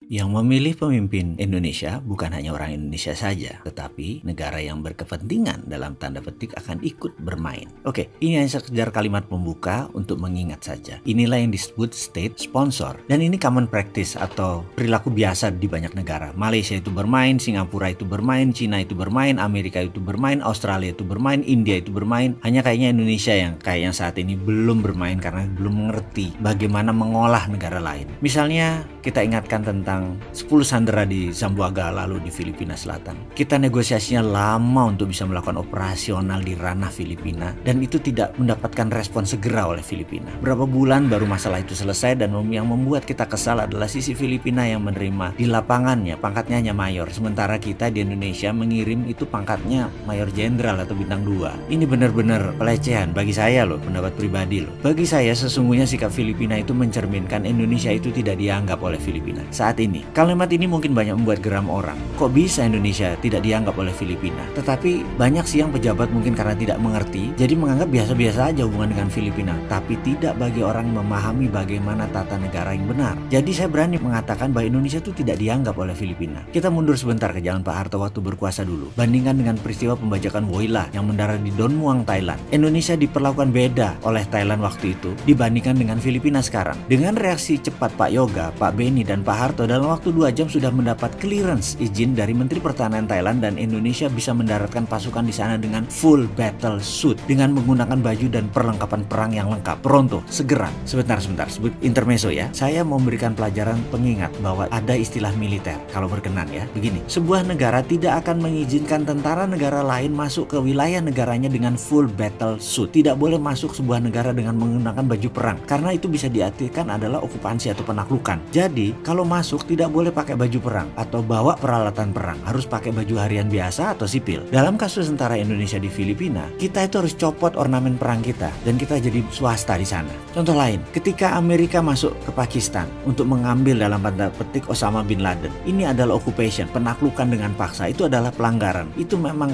Yang memilih pemimpin Indonesia bukan hanya orang Indonesia saja, tetapi negara yang berkepentingan dalam tanda petik akan ikut bermain. Oke, ini hanya sekedar kalimat pembuka untuk mengingat saja. Inilah yang disebut state sponsor. Dan ini common practice atau perilaku biasa di banyak negara. Malaysia itu bermain, Singapura itu bermain, Cina itu bermain, Amerika itu bermain, Australia itu bermain, India itu bermain. Hanya kayaknya Indonesia yang kayaknya saat ini belum bermain karena belum mengerti bagaimana mengolah negara lain. Misalnya kita ingatkan tentang 10 sandera di Zamboanga lalu di Filipina Selatan. Kita negosiasinya lama untuk bisa melakukan operasional di ranah Filipina dan itu tidak mendapatkan respon segera oleh Filipina. Berapa bulan baru masalah itu selesai dan yang membuat kita kesal adalah sisi Filipina yang menerima di lapangannya pangkatnya hanya mayor. Sementara kita di Indonesia mengirim itu pangkatnya mayor jenderal atau bintang 2. Ini benar-benar pelecehan bagi saya loh, pendapat pribadi loh. Bagi saya sesungguhnya sikap Filipina itu mencerminkan Indonesia itu tidak dianggap oleh Filipina. Saat ini, kalimat ini mungkin banyak membuat geram orang. Kok bisa Indonesia tidak dianggap oleh Filipina? Tetapi banyak sih yang pejabat mungkin karena tidak mengerti, jadi menganggap biasa-biasa aja hubungan dengan Filipina. Tapi tidak bagi orang memahami bagaimana tata negara yang benar. Jadi saya berani mengatakan bahwa Indonesia itu tidak dianggap oleh Filipina. Kita mundur sebentar ke zaman Pak Harto waktu berkuasa dulu. Bandingkan dengan peristiwa pembajakan Woyla yang mendarat di Don Muang, Thailand. Indonesia diperlakukan beda oleh Thailand waktu itu dibandingkan dengan Filipina sekarang. Dengan reaksi cepat Pak Yoga, Pak Beni, dan Pak Harto dalam waktu 2 jam sudah mendapat clearance izin dari Menteri Pertahanan Thailand dan Indonesia bisa mendaratkan pasukan di sana dengan full battle suit dengan menggunakan baju dan perlengkapan perang yang lengkap. Pronto, segera. Sebentar, sebut intermezzo ya. Saya mau memberikan pelajaran pengingat bahwa ada istilah militer kalau berkenan ya. Begini, sebuah negara tidak akan mengizinkan tentara negara lain masuk ke wilayah negaranya dengan full battle suit. Tidak boleh masuk sebuah negara dengan menggunakan baju perang karena itu bisa diartikan adalah okupansi atau penaklukan. Jadi, kalau masuk tidak boleh pakai baju perang atau bawa peralatan perang, harus pakai baju harian biasa atau sipil. Dalam kasus tentara Indonesia di Filipina, kita itu harus copot ornamen perang kita dan kita jadi swasta di sana. Contoh lain, ketika Amerika masuk ke Pakistan untuk mengambil dalam tanda petik Osama bin Laden, ini adalah occupation, penaklukan dengan paksa, itu adalah pelanggaran. Itu memang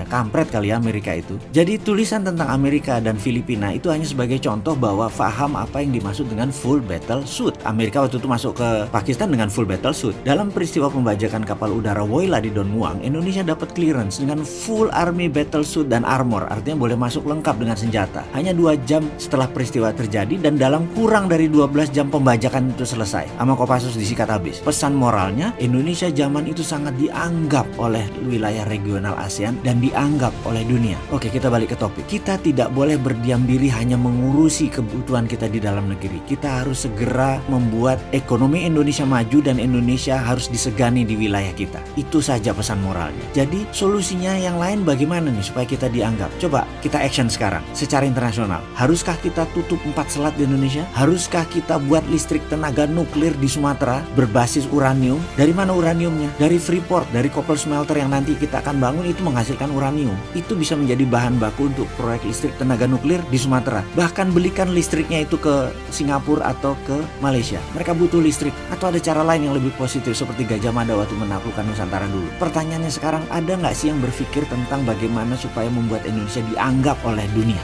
kampret kali ya Amerika itu. Jadi tulisan tentang Amerika dan Filipina itu hanya sebagai contoh bahwa faham apa yang dimaksud dengan full battle suit. Amerika waktu itu masuk ke Pakistan dengan full battle suit. Dalam peristiwa pembajakan kapal udara Woyla di Don Muang, Indonesia dapat clearance dengan full army battle suit dan armor, artinya boleh masuk lengkap dengan senjata. Hanya 2 jam setelah peristiwa terjadi dan dalam kurang dari 12 jam pembajakan itu selesai. Sama Kopassus disikat habis. Pesan moralnya, Indonesia zaman itu sangat dianggap oleh wilayah regional ASEAN dan dianggap oleh dunia. Oke, kita balik ke topik. Kita tidak boleh berdiam diri hanya mengurusi kebutuhan kita di dalam negeri. Kita harus segera membuat ekonomi Indonesia maju dan Indonesia harus disegani di wilayah kita. Itu saja pesan moralnya. Jadi solusinya yang lain bagaimana nih supaya kita dianggap? Coba kita action sekarang secara internasional. Haruskah kita tutup 4 selat di Indonesia? Haruskah kita buat listrik tenaga nuklir di Sumatera berbasis uranium? Dari mana uraniumnya? Dari Freeport, dari Koppel Smelter yang nanti kita akan bangun itu menghasilkan uranium. Itu bisa menjadi bahan baku untuk proyek listrik tenaga nuklir di Sumatera. Bahkan belikan listriknya itu ke Singapura atau ke Malaysia. Mereka butuh listrik. Atau ada cara lain yang lebih positif seperti Gajah Mada waktu menaklukkan Nusantara dulu. Pertanyaannya sekarang, ada nggak sih yang berpikir tentang bagaimana supaya membuat Indonesia dianggap oleh dunia?